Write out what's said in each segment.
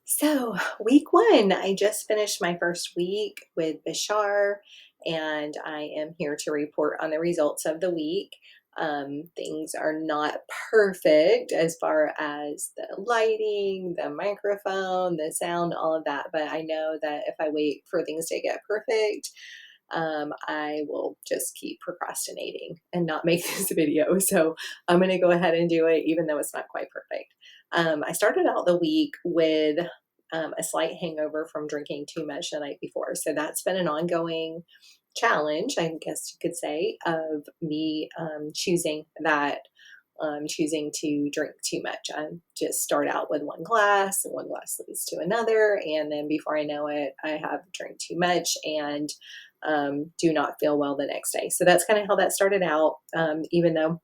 So, week one, I just finished my first week with Bashar, and I am here to report on the results of the week. Things are not perfect as far as the lighting, the microphone, the sound, all of that, but I know that if I wait for things to get perfect, I will just keep procrastinating and not make this video. So, I'm going to go ahead and do it, even though it's not quite perfect. I started out the week with a slight hangover from drinking too much the night before. So that's been an ongoing challenge, I guess you could say, of me choosing to drink too much. I just start out with one glass, and one glass leads to another, and then before I know it, I have drank too much and do not feel well the next day. So that's kind of how that started out. Even though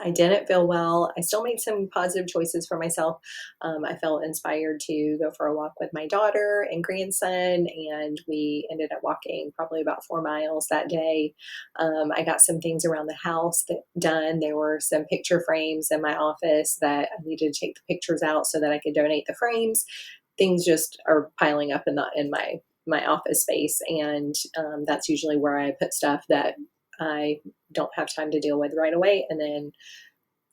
I didn't feel well, I still made some positive choices for myself. I felt inspired to go for a walk with my daughter and grandson, and we ended up walking probably about 4 miles that day. I got some things around the house done. There were some picture frames in my office that I needed to take the pictures out so that I could donate the frames. Things just are piling up in my office space, and that's usually where I put stuff that I don't have time to deal with right away, and then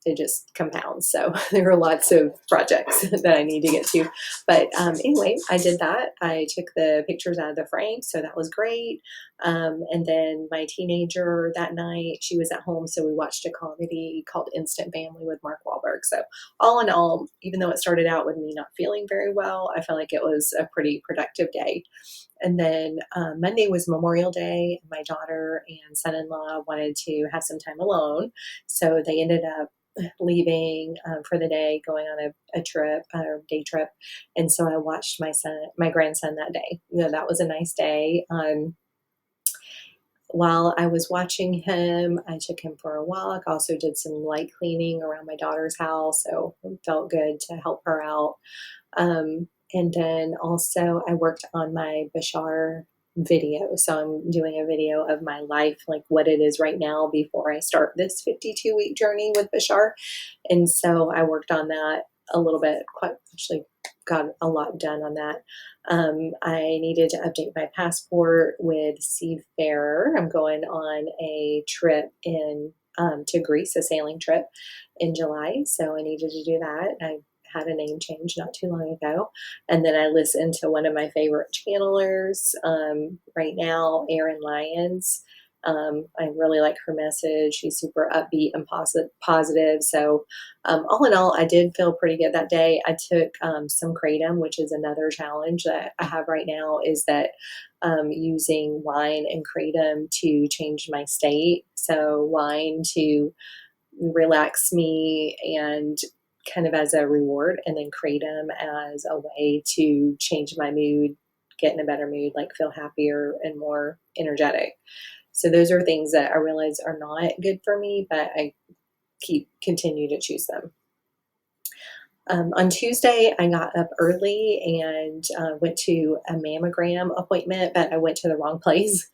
it just compounds. So there are lots of projects that I need to get to. But anyway, I did that. I took the pictures out of the frame, so that was great. And then my teenager that night, she was at home, so we watched a comedy called Instant Family with Mark Wahlberg. So all in all, even though it started out with me not feeling very well, I felt like it was a pretty productive day. And then Monday was Memorial Day. My daughter and son-in-law wanted to have some time alone, so they ended up leaving for the day, going on a trip, a day trip. And so I watched my grandson that day. That was a nice day. While I was watching him, I took him for a walk. Also did some light cleaning around my daughter's house, so it felt good to help her out. And then also I worked on my Bashar video. So I'm doing a video of my life, like what it is right now before I start this 52-week journey with Bashar. And so I worked on that a little bit, quite actually got a lot done on that. I needed to update my passport with Seafarer. I'm going on a trip to Greece, a sailing trip in July. So I needed to do that. I had a name change not too long ago. And then I listened to one of my favorite channelers right now, Erin Lyons. I really like her message. She's super upbeat and positive. So, all in all, I did feel pretty good that day. I took some kratom, which is another challenge that I have right now, is that using wine and kratom to change my state. So, wine to relax me and kind of as a reward, and then kratom as a way to change my mood, get in a better mood, like feel happier and more energetic. So those are things that I realize are not good for me, but I continue to choose them. On Tuesday, I got up early and went to a mammogram appointment, but I went to the wrong place.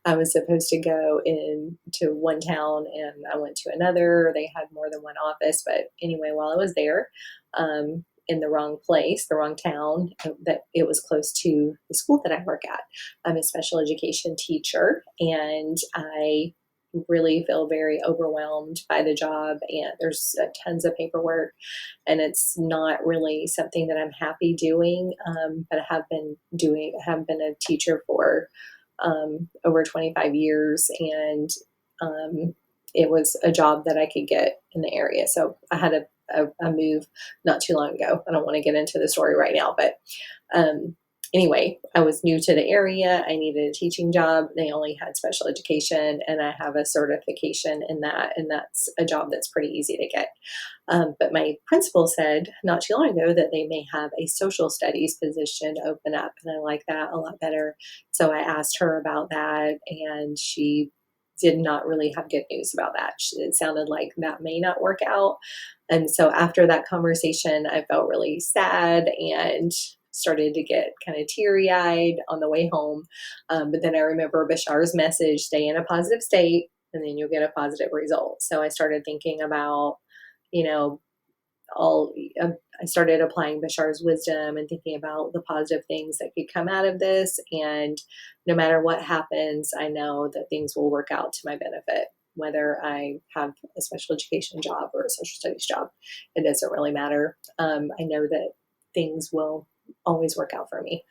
I was supposed to go into one town and I went to another. They had more than one office, but anyway, while I was there, in the wrong place, the wrong town, that it was close to the school that I work at. I'm a special education teacher, and I really feel very overwhelmed by the job, and there's tons of paperwork, and it's not really something that I'm happy doing. But I have been a teacher for over 25 years, and it was a job that I could get in the area. So I had a move not too long ago. I don't want to get into the story right now, but anyway, I was new to the area. I needed a teaching job. They only had special education, and I have a certification in that, and that's a job that's pretty easy to get. But my principal said not too long ago that they may have a social studies position open up, and I like that a lot better. So I asked her about that, and she did not really have good news about that. It sounded like that may not work out. And so after that conversation, I felt really sad and started to get kind of teary eyed on the way home. But then I remember Bashar's message, stay in a positive state and then you'll get a positive result. So I started thinking about, you know, all I started applying Bashar's wisdom and thinking about the positive things that could come out of this. And no matter what happens, I know that things will work out to my benefit, whether I have a special education job or a social studies job. It doesn't really matter. I know that things will always work out for me.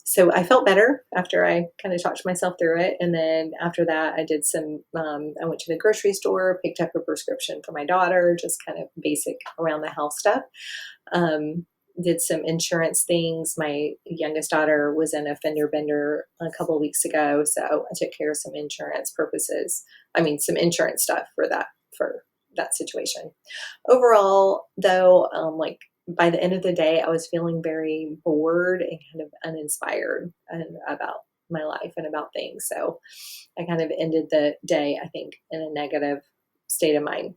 So I felt better after I kind of talked myself through it. And then after that, I did I went to the grocery store, picked up a prescription for my daughter, just kind of basic around the house stuff. Um, did some insurance things. My youngest daughter was in a fender bender a couple of weeks ago. So I took care of some insurance purposes. I mean, some insurance stuff for that situation. Overall, though, like by the end of the day, I was feeling very bored and kind of uninspired about my life and about things. So I kind of ended the day, I think, in a negative state of mind.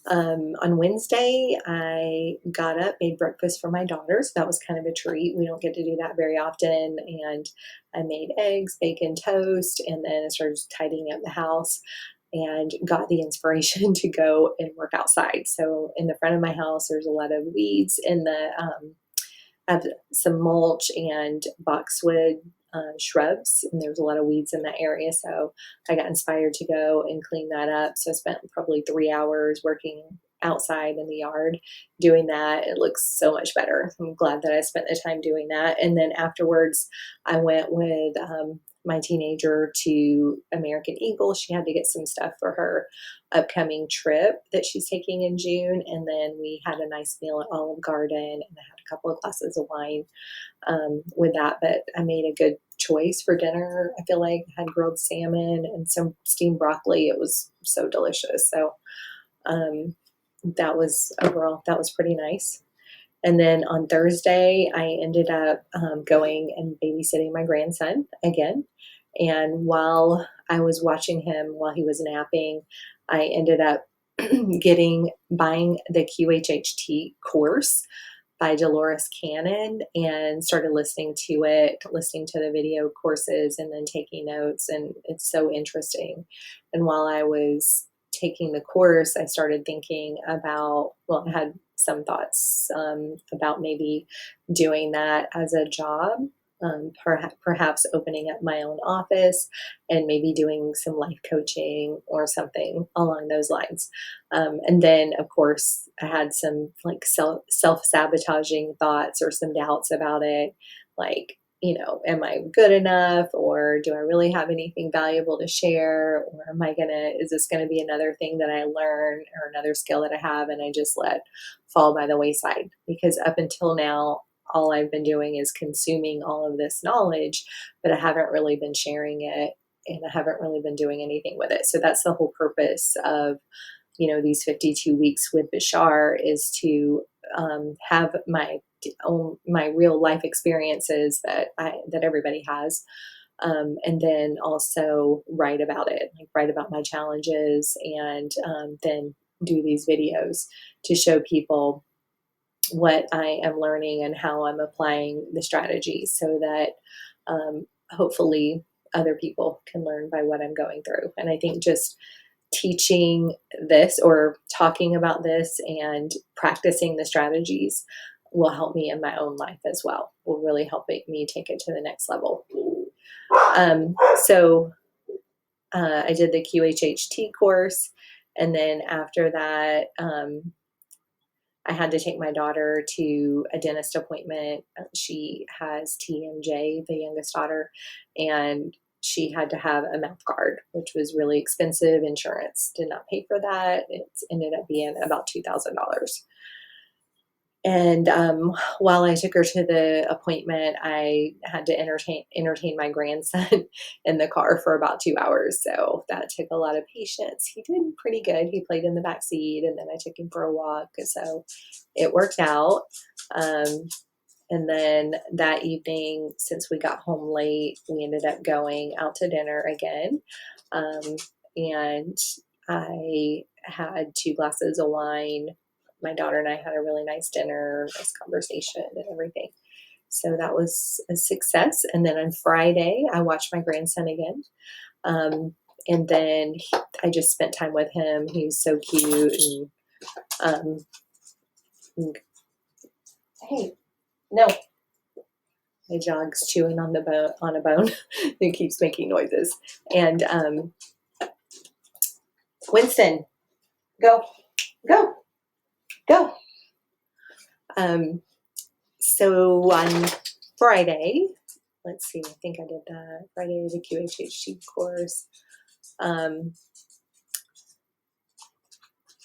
On Wednesday, I got up, made breakfast for my daughters. That was kind of a treat. We don't get to do that very often. And I made eggs, bacon, toast, and then I started tidying up the house and got the inspiration to go and work outside. So in the front of my house, there's a lot of weeds in the I have some mulch and boxwood shrubs, and there was a lot of weeds in that area. So I got inspired to go and clean that up. So I spent probably 3 hours working outside in the yard doing that. It looks so much better. I'm glad that I spent the time doing that. And then afterwards, I went with my teenager to American Eagle. She had to get some stuff for her upcoming trip that she's taking in June. And then we had a nice meal at Olive Garden, and I had a couple of glasses of wine with that. But I made a good choice for dinner. I feel like I had grilled salmon and some steamed broccoli. It was so delicious. So that was pretty nice. And then on Thursday, I ended up going and babysitting my grandson again. And while I was watching him while he was napping, I ended up buying the QHHT course by Dolores Cannon and started listening to the video courses and then taking notes. And it's so interesting. And while I was taking the course, I started thinking about, I had some thoughts about maybe doing that as a job, perhaps opening up my own office and maybe doing some life coaching or something along those lines. And then, of course, I had some like self-sabotaging thoughts or some doubts about it, like, am I good enough, or do I really have anything valuable to share? Or is this going to be another thing that I learn or another skill that I have and I just let fall by the wayside? Because up until now, all I've been doing is consuming all of this knowledge, but I haven't really been sharing it and I haven't really been doing anything with it. So that's the whole purpose of, these 52 weeks with Bashar, is to have my real life experiences that everybody has, and then also write about it, like write about my challenges, and then do these videos to show people what I am learning and how I'm applying the strategies, so that hopefully other people can learn by what I'm going through. And I think just teaching this or talking about this and practicing the strategies will help me in my own life as well, will really help me take it to the next level. So I did the QHHT course, and then after that, I had to take my daughter to a dentist appointment. She has TMJ, the youngest daughter, and she had to have a mouth guard, which was really expensive. Insurance did not pay for that. It ended up being about $2,000. And while I took her to the appointment, I had to entertain my grandson in the car for about 2 hours. So that took a lot of patience. He did pretty good. He played in the back seat, and then I took him for a walk. So it worked out. And then that evening, since we got home late, we ended up going out to dinner again. And I had 2 glasses of wine. My daughter and I had a really nice dinner, nice conversation and everything. So that was a success. And then on Friday, I watched my grandson again. And then I just spent time with him. He's so cute and Um, hey, no. My dog's chewing on a bone. It keeps making noises. And Winston, go, go, go. Um, so on Friday, let's see, I think I did that. Friday, the QHHT course.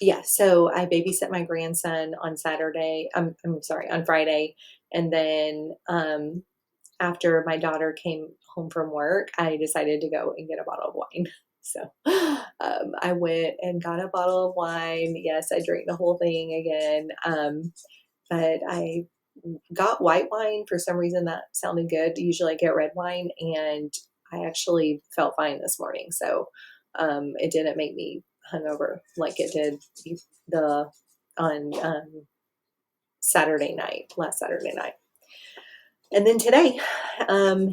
Yeah, so I babysat my grandson on Saturday. I'm sorry, on Friday, and then after my daughter came home from work, I decided to go and get a bottle of wine. So I went and got a bottle of wine. Yes, I drank the whole thing again, but I got white wine for some reason. That sounded good. Usually I get red wine, and I actually felt fine this morning. So it didn't make me hungover like it did the on last Saturday night. And then today,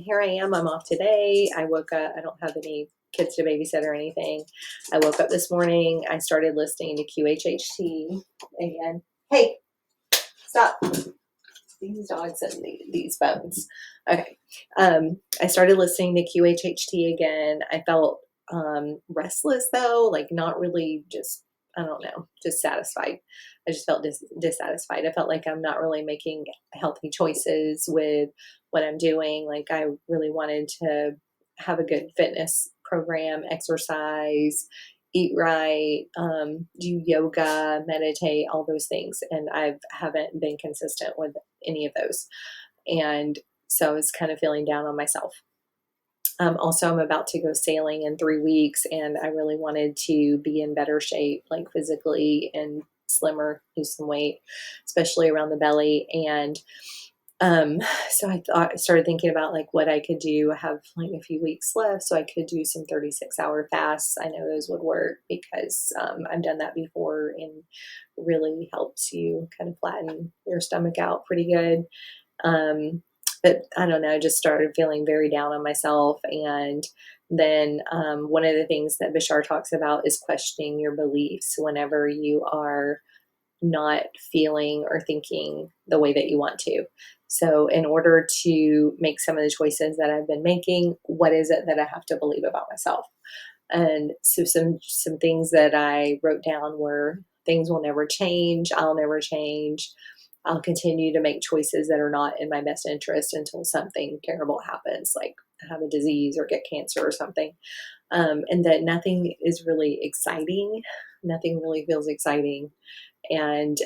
here I am. I'm off today. I woke up. I don't have any kids to babysit or anything. I woke up this morning. I started listening to QHHT again. Hey, stop. These dogs and these bones. Okay. I started listening to QHHT again. I felt restless though, like not really just, I don't know, just satisfied. I just felt dissatisfied. I felt like I'm not really making healthy choices with what I'm doing. Like I really wanted to have a good fitness program, exercise, eat right, do yoga, meditate, all those things. And I haven't been consistent with any of those. And so I was kind of feeling down on myself. Also, I'm about to go sailing in 3 weeks, and I really wanted to be in better shape, like physically and slimmer, lose some weight, especially around the belly. And so I started thinking about like what I could do. I have like a few weeks left, so I could do some 36-hour fasts. I know those would work because I've done that before and really helps you kind of flatten your stomach out pretty good. But I don't know, I just started feeling very down on myself. And then one of the things that Bashar talks about is questioning your beliefs whenever you are not feeling or thinking the way that you want to. So in order to make some of the choices that I've been making, what is it that I have to believe about myself? And so some things that I wrote down were things will never change, I'll never change, I'll continue to make choices that are not in my best interest until something terrible happens, like have a disease or get cancer or something. And that nothing is really exciting. Nothing really feels exciting. And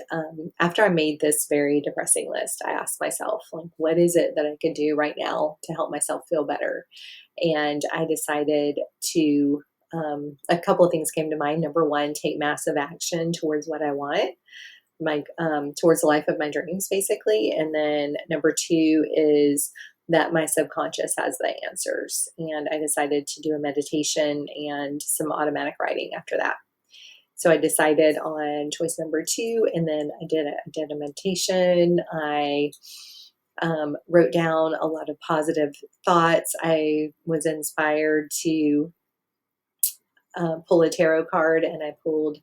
after I made this very depressing list, I asked myself, like, what is it that I could do right now to help myself feel better? And I decided to, a couple of things came to mind. Number one, take massive action towards what I want, towards the life of my dreams, basically. And then number two is that my subconscious has the answers. And I decided to do a meditation and some automatic writing after that. So I decided on choice number two, and then I did a meditation. I wrote down a lot of positive thoughts. I was inspired to pull a tarot card, and I pulled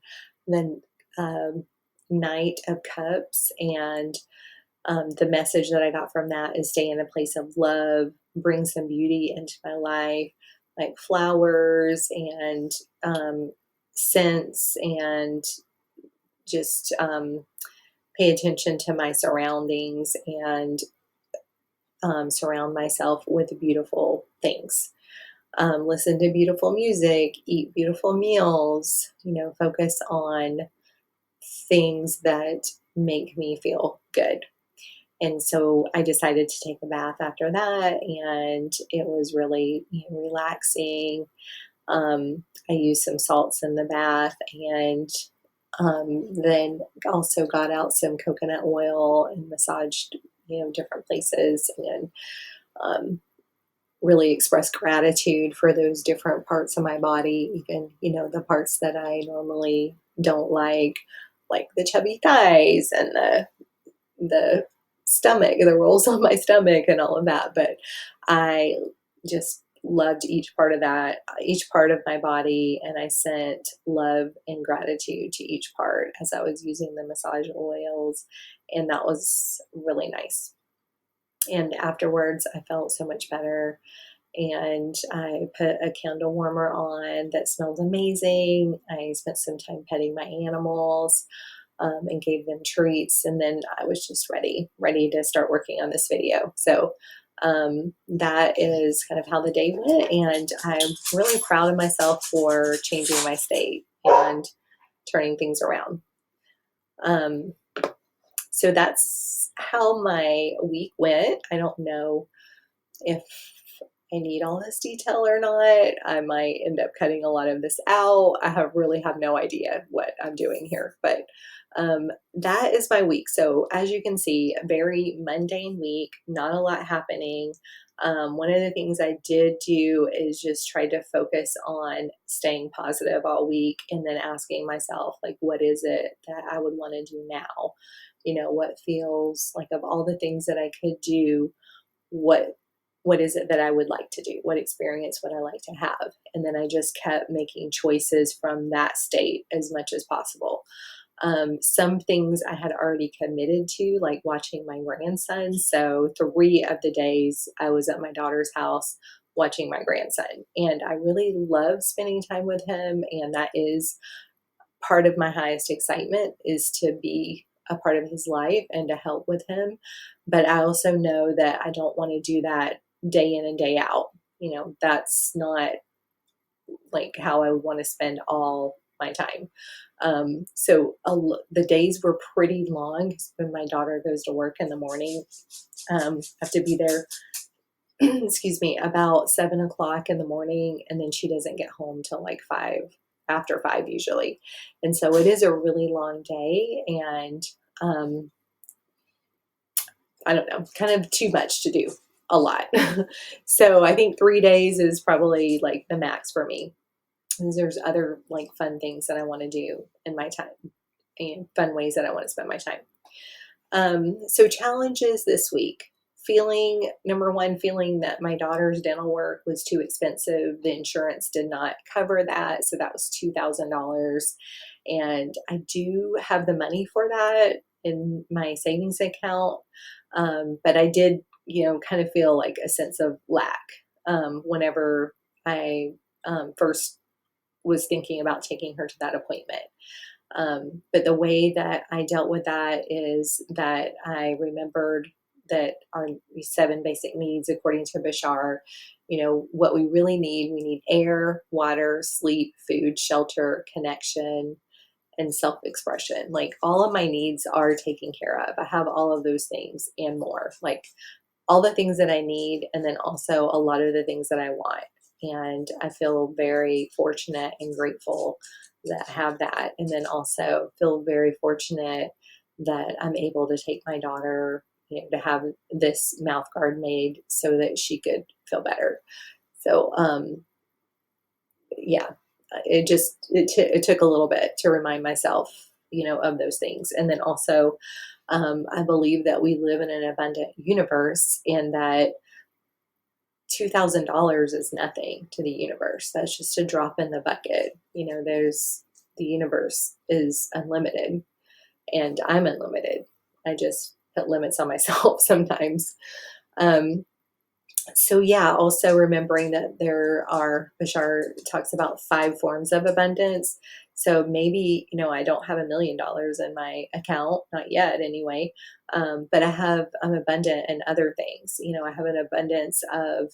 the Knight of Cups. And the message that I got from that is stay in a place of love, bring some beauty into my life, like flowers and scents, and just pay attention to my surroundings and surround myself with beautiful things. Listen to beautiful music, eat beautiful meals, focus on things that make me feel good. And so I decided to take a bath after that, and it was really relaxing. I used some salts in the bath, and then also got out some coconut oil and massaged, different places, and really expressed gratitude for those different parts of my body, even, the parts that I normally don't like the chubby thighs and the stomach, the rolls on my stomach and all of that. But I just loved each part of that, each part of my body, and I sent love and gratitude to each part as I was using the massage oils, and that was really nice. And afterwards, I felt so much better, and I put a candle warmer on that smelled amazing. I spent some time petting my animals, and gave them treats, and then I was just ready to start working on this video. So that is kind of how the day went, and I'm really proud of myself for changing my state and turning things around. Um, so that's how my week went. I don't know if I need all this detail or not. I might end up cutting a lot of this out. Really have no idea what I'm doing here, but that is my week. So as you can see, a very mundane week, not a lot happening. One of the things I did do is just try to focus on staying positive all week, and then asking myself, like, what is it that I would want to do now? What feels like, of all the things that I could do, what is it that I would like to do? What experience would I like to have? And then I just kept making choices from that state as much as possible. Some things I had already committed to, like watching my grandson. So 3 of the days I was at my daughter's house watching my grandson. And I really love spending time with him. And that is part of my highest excitement, is to be a part of his life and to help with him. But I also know that I don't want to do that day in and day out. That's not like how I would want to spend all my time. The days were pretty long when my daughter goes to work in the morning. I have to be there, excuse me, about 7 o'clock in the morning, and then she doesn't get home till like 5, after 5 usually. And so it is a really long day, and I don't know, kind of too much to do, a lot. So I think 3 days is probably like the max for me. Because there's other like fun things that I want to do in my time, and fun ways that I want to spend my time. So challenges this week. Number one, feeling that my daughter's dental work was too expensive. The insurance did not cover that. So that was $2,000. And I do have the money for that in my savings account. But I did, kind of feel like a sense of lack whenever I first was thinking about taking her to that appointment. But the way that I dealt with that is that I remembered that our 7 basic needs, according to Bashar, what we really need: we need air, water, sleep, food, shelter, connection, and self-expression. Like, all of my needs are taken care of. I have all of those things and more, like all the things that I need, and then also a lot of the things that I want. And I feel very fortunate and grateful that I have that. And then also feel very fortunate that I'm able to take my daughter, to have this mouth guard made so that she could feel better. So, yeah, it took a little bit to remind myself, of those things. And then also, I believe that we live in an abundant universe, and that $2,000 is nothing to the universe. That's just a drop in the bucket. The universe is unlimited, and I'm unlimited. I just put limits on myself sometimes. So yeah, also remembering that Bashar talks about 5 forms of abundance. So maybe, I don't have $1 million in my account, not yet anyway. But I'm abundant in other things. I have an abundance of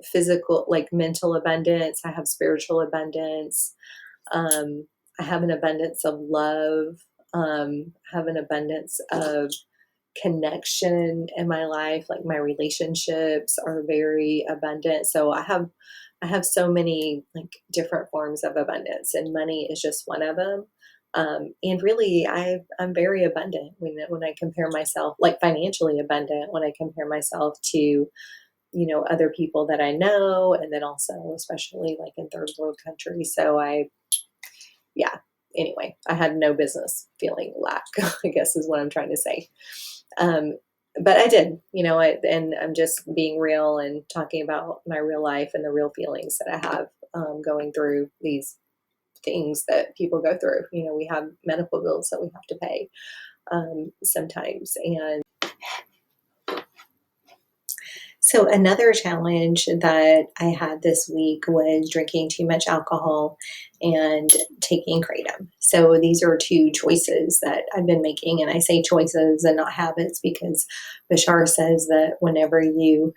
physical, like mental abundance. I have spiritual abundance. I have an abundance of love. I have an abundance of connection in my life. Like, my relationships are very abundant. So I have so many like different forms of abundance, and money is just one of them. And really, I'm very abundant when I compare myself, like financially abundant, when I compare myself to, other people that I know, and then also especially like in third world countries. So yeah, anyway, I had no business feeling lack, I guess is what I'm trying to say. but I did, and I'm just being real and talking about my real life and the real feelings that I have going through these things that people go through. We have medical bills that we have to pay sometimes. And so another challenge that I had this week was drinking too much alcohol and taking kratom. So these are two choices that I've been making. And I say choices and not habits because Bashar says that whenever you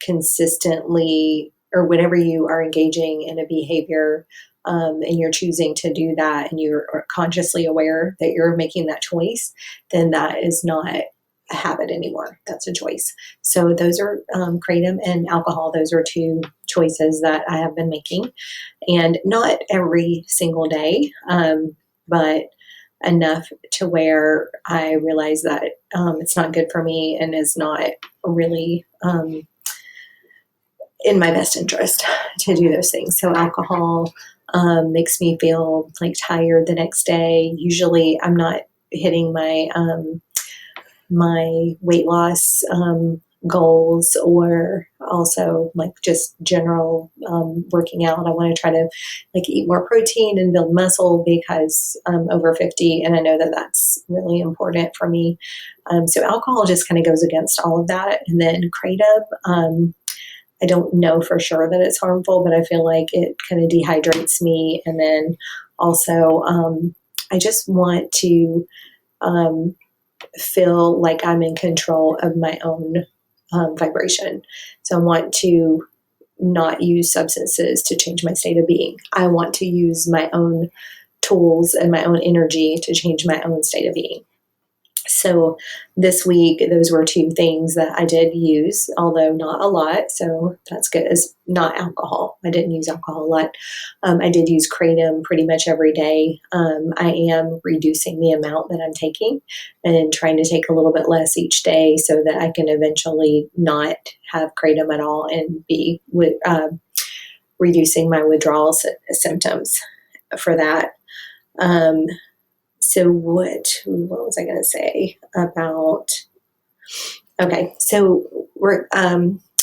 consistently, or whenever you are engaging in a behavior, and you're choosing to do that and you're consciously aware that you're making that choice, then that is not a habit anymore. That's a choice. So those are kratom and alcohol. Those are two choices that I have been making, and not every single day, but enough to where I realize that it's not good for me and is not really in my best interest to do those things. So alcohol makes me feel like tired the next day. Usually I'm not hitting my weight loss goals, or also like just general working out. I want to try to like eat more protein and build muscle because I'm over 50 and I know that that's really important for me. So alcohol just kind of goes against all of that. And then kratom, I don't know for sure that it's harmful, but I feel like it kind of dehydrates me. And then also, I just want to feel like I'm in control of my own vibration. So I want to not use substances to change my state of being. I want to use my own tools and my own energy to change my own state of being. So this week, those were two things that I did use, although not a lot. So that's good. It's not alcohol. I didn't use alcohol a lot. I did use kratom pretty much every day. I am reducing the amount that I'm taking and trying to take a little bit less each day so that I can eventually not have kratom at all and be reducing my withdrawal symptoms for that. So what was I going to say about, okay, so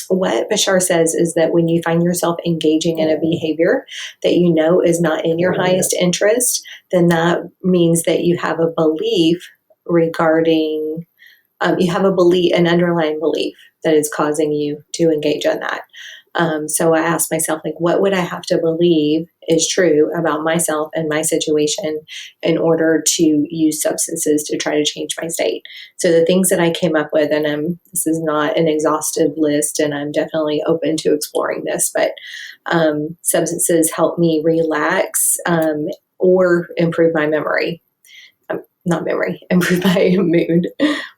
what Bashar says is that when you find yourself engaging in a behavior that you know is not in your highest interest, then that means that you have a belief regarding, you have an underlying belief that is causing you to engage in that. So I asked myself, like, what would I have to believe is true about myself and my situation in order to use substances to try to change my state? So the things that I came up with, and this is not an exhaustive list, and I'm definitely open to exploring this, but substances help me relax or improve my memory. Not memory, improve my mood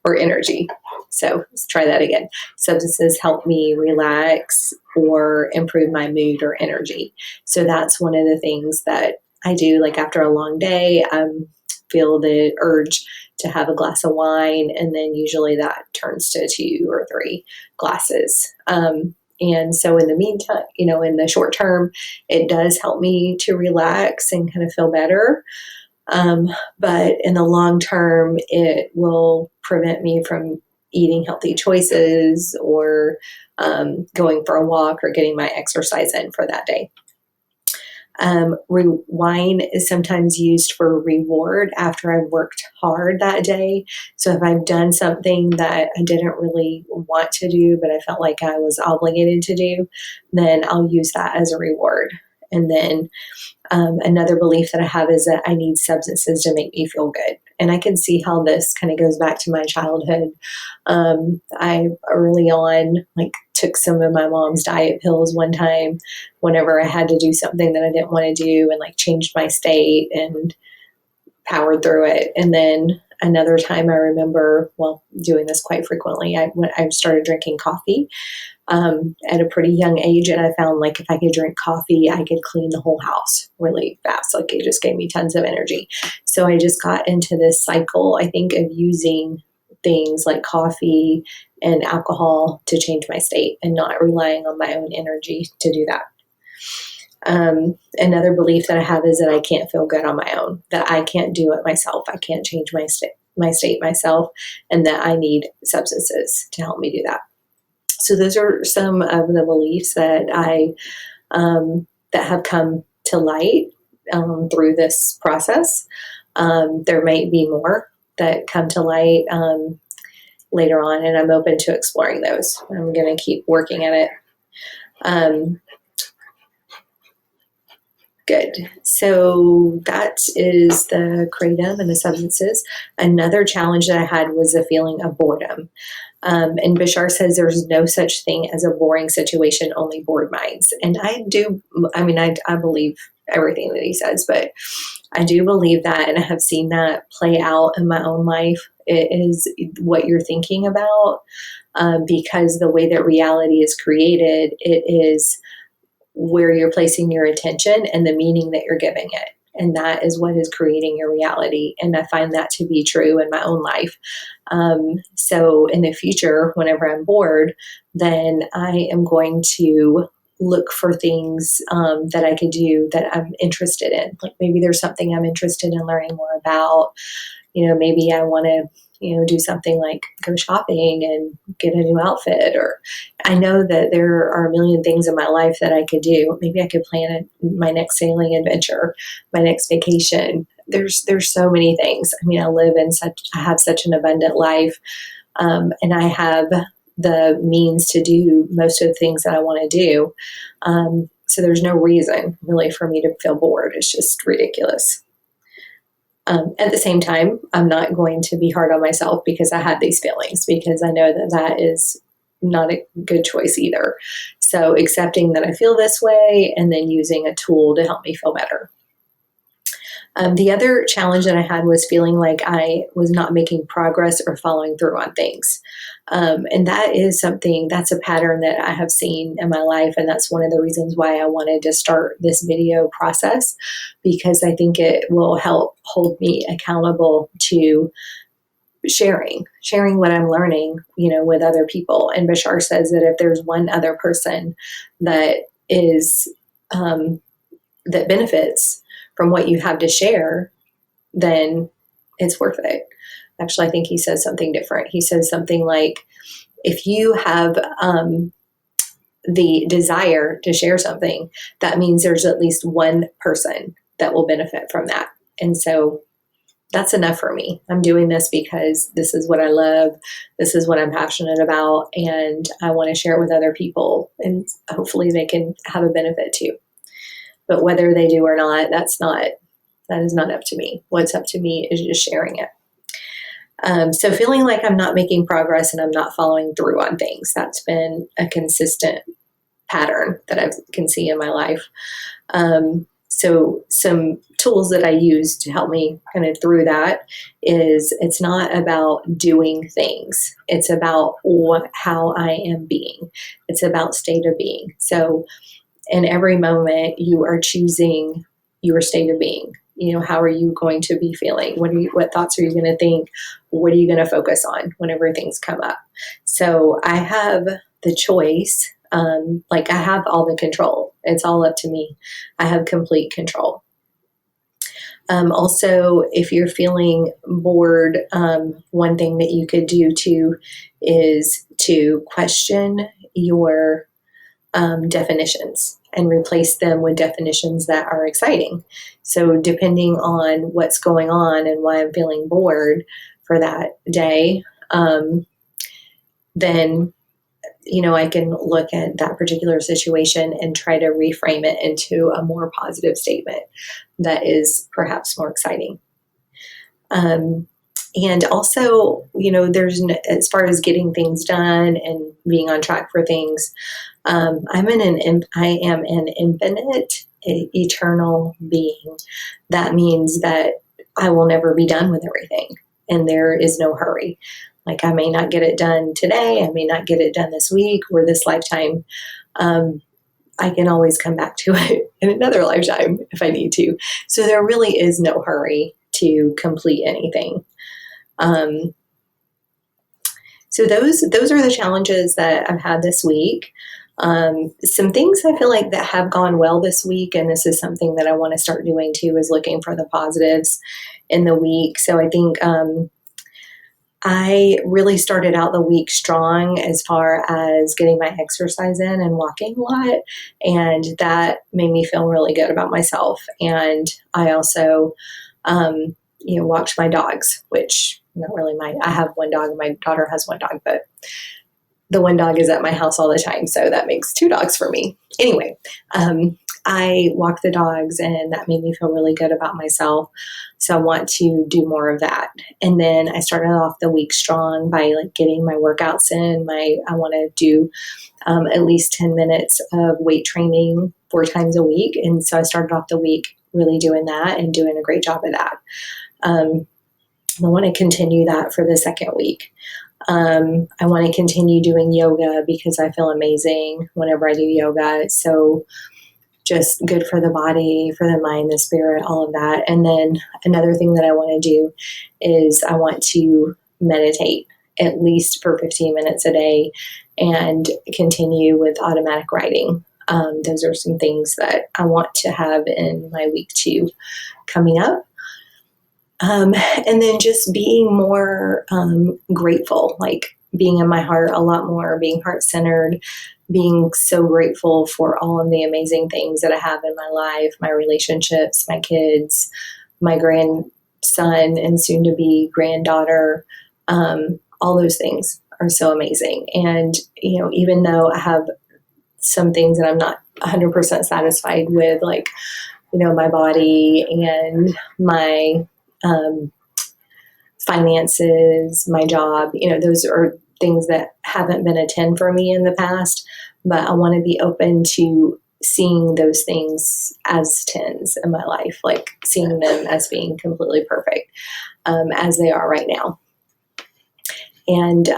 or energy. So let's try that again. Substances help me relax or improve my mood or energy. So that's one of the things that I do. Like after a long day, I feel the urge to have a glass of wine, and then usually that turns to 2 or 3 glasses. And so in the meantime, in the short term, it does help me to relax and kind of feel better. But in the long term, it will prevent me from eating healthy choices or going for a walk or getting my exercise in for that day. Wine is sometimes used for reward after I've worked hard that day. So if I've done something that I didn't really want to do, but I felt like I was obligated to do, then I'll use that as a reward. And then another belief that I have is that I need substances to make me feel good. And I can see how this kind of goes back to my childhood. I early on, took some of my mom's diet pills one time whenever I had to do something that I didn't want to do, and changed my state and powered through it. And then another time I remember, doing this quite frequently, I started drinking coffee at a pretty young age, and I found if I could drink coffee, I could clean the whole house really fast. It just gave me tons of energy. So I just got into this cycle, I think, of using things like coffee and alcohol to change my state and not relying on my own energy to do that. Another belief that I have is that I can't feel good on my own, that I can't do it myself. I can't change my my state myself, and that I need substances to help me do that. So those are some of the beliefs that that have come to light through this process. There might be more that come to light later on, and I'm open to exploring those. I'm going to keep working at it. Good. So that is the kratom and the substances. Another challenge that I had was a feeling of boredom. And Bashar says there's no such thing as a boring situation, only bored minds. And I believe everything that he says, but I do believe that, and I have seen that play out in my own life. It is what you're thinking about, because the way that reality is created, it is where you're placing your attention and the meaning that you're giving it. And that is what is creating your reality. And I find that to be true in my own life. So in the future, whenever I'm bored, then I am going to look for things that I could do that I'm interested in. Like maybe there's something I'm interested in learning more about. Maybe I want to, do something like go shopping and get a new outfit. Or I know that there are a million things in my life that I could do. Maybe I could plan my next sailing adventure, my next vacation. There's so many things. I have such an abundant life, and I have the means to do most of the things that I want to do. So there's no reason really for me to feel bored. It's just ridiculous. At the same time, I'm not going to be hard on myself because I had these feelings, because I know that that is not a good choice either. So accepting that I feel this way and then using a tool to help me feel better. The other challenge that I had was feeling like I was not making progress or following through on things. And that's a pattern that I have seen in my life. And that's one of the reasons why I wanted to start this video process, because I think it will help hold me accountable to sharing what I'm learning, with other people. And Bashar says that if there's one other person that is, that benefits from what you have to share, then it's worth it. Actually, I think he says something different. He says something like, if you have the desire to share something, that means there's at least one person that will benefit from that. And so that's enough for me. I'm doing this because this is what I love. This is what I'm passionate about. And I want to share it with other people. And hopefully they can have a benefit too. But whether they do or not, that is not up to me. What's up to me is just sharing it. So feeling like I'm not making progress and I'm not following through on things, that's been a consistent pattern that I can see in my life. So some tools that I use to help me kind of through that is, it's not about doing things. It's about how I am being. It's about state of being. So in every moment, you are choosing your state of being. How are you going to be feeling? What thoughts are you going to think? What are you going to focus on whenever things come up? So I have the choice. I have all the control. It's all up to me. I have complete control. Also, if you're feeling bored, one thing that you could do too is to question your definitions and replace them with definitions that are exciting. So depending on what's going on and why I'm feeling bored for that day, then, I can look at that particular situation and try to reframe it into a more positive statement that is perhaps more exciting. And also, as far as getting things done and being on track for things, I am an infinite, eternal being. That means that I will never be done with everything, and there is no hurry. Like, I may not get it done today, I may not get it done this week or this lifetime. I can always come back to it in another lifetime if I need to. So there really is no hurry to complete anything. So those are the challenges that I've had this week. Some things I feel like that have gone well this week, and this is something that I want to start doing too, is looking for the positives in the week. So I think I really started out the week strong as far as getting my exercise in and walking a lot. And that made me feel really good about myself. And I also, walked my dogs, which not really I have one dog and my daughter has one dog, but the one dog is at my house all the time. So that makes two dogs for me. Anyway, I walk the dogs and that made me feel really good about myself. So I want to do more of that. And then I started off the week strong by getting my workouts in. I want to do at least 10 minutes of weight training 4 times a week. And so I started off the week really doing that and doing a great job of that. I want to continue that for the second week. I want to continue doing yoga because I feel amazing whenever I do yoga. It's so just good for the body, for the mind, the spirit, all of that. And then another thing that I want to do is I want to meditate at least for 15 minutes a day and continue with automatic writing. Those are some things that I want to have in my week 2 coming up. And then just being more grateful, being in my heart a lot more, being heart-centered, being so grateful for all of the amazing things that I have in my life, my relationships, my kids, my grandson and soon-to-be granddaughter. All those things are so amazing. And, even though I have some things that I'm not 100% satisfied with, my body and my finances, my job, those are things that haven't been a 10 for me in the past, but I want to be open to seeing those things as 10s in my life, seeing them as being completely perfect, as they are right now. And,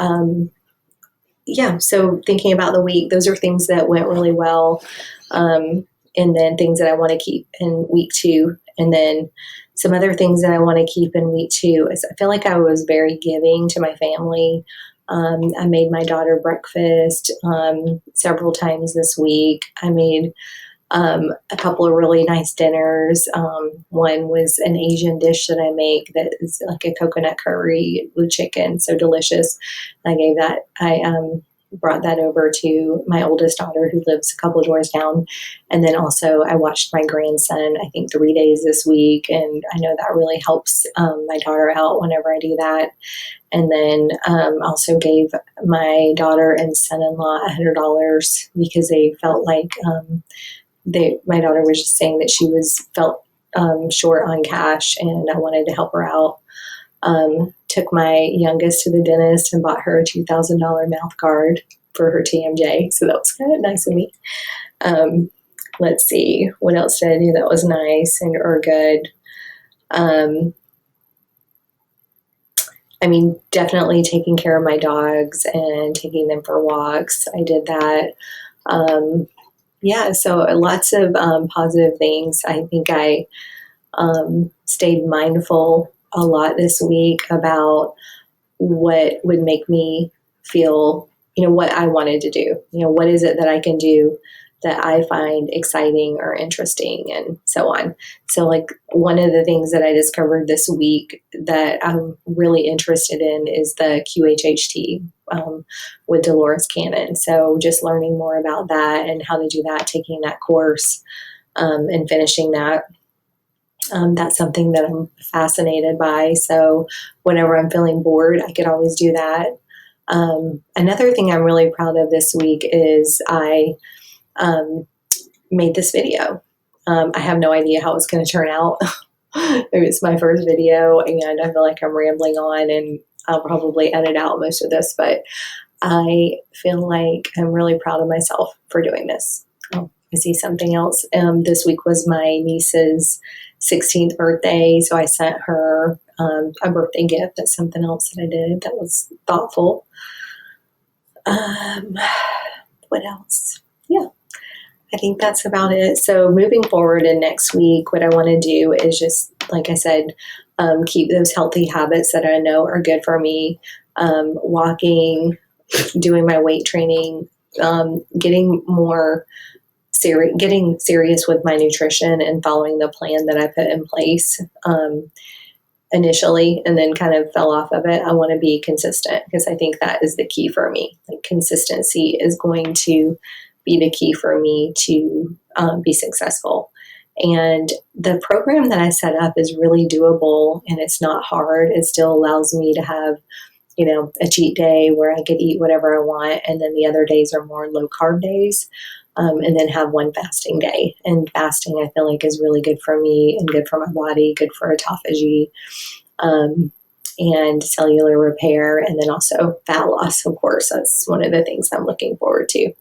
so thinking about the week, those are things that went really well. And then things that I want to keep in week 2. And then some other things that I want to keep in week 2 is I feel like I was very giving to my family. I made my daughter breakfast several times this week. I made a couple of really nice dinners. One was an Asian dish that I make that is like a coconut curry with chicken, so delicious. I brought that over to my oldest daughter who lives a couple of doors down. And then also I watched my grandson, I think 3 days this week. And I know that really helps my daughter out whenever I do that. And then also gave my daughter and son-in-law $100 because they felt like my daughter was just saying that she felt short on cash and I wanted to help her out. Took my youngest to the dentist and bought her a $2,000 mouth guard for her TMJ. So that was kind of nice of me. Let's see, what else did I do that was nice or good? Definitely taking care of my dogs and taking them for walks. I did that. So lots of positive things. I think I stayed mindful a lot this week about what would make me feel, what I wanted to do. What is it that I can do that I find exciting or interesting and so on. So one of the things that I discovered this week that I'm really interested in is the QHHT with Dolores Cannon. So just learning more about that and how to do that, taking that course and finishing that. That's something that I'm fascinated by. So whenever I'm feeling bored, I could always do that. Another thing I'm really proud of this week is I made this video. I have no idea how it's going to turn out. It's my first video and I feel like I'm rambling on and I'll probably edit out most of this, but I feel like I'm really proud of myself for doing this. Oh, I see something else. This week was my niece's 16th birthday, so I sent her a birthday gift. That's something else that I did that was thoughtful. What else? Yeah, I think that's about it. So moving forward in next week, what I want to do is just, like I said, keep those healthy habits that I know are good for me. Walking, doing my weight training, getting serious with my nutrition and following the plan that I put in place. initially and then kind of fell off of it. I want to be consistent because I think that is the key for me. Like consistency is going to be the key for me to be successful. And the program that I set up is really doable and it's not hard. It still allows me to have, a cheat day where I could eat whatever I want. And then the other days are more low carb days. And then have one fasting day. And fasting, I feel like, is really good for me and good for my body, good for autophagy, and cellular repair, and then also fat loss, of course. That's one of the things I'm looking forward to.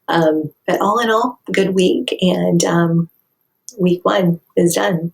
But all in all, good week, and week 1 is done.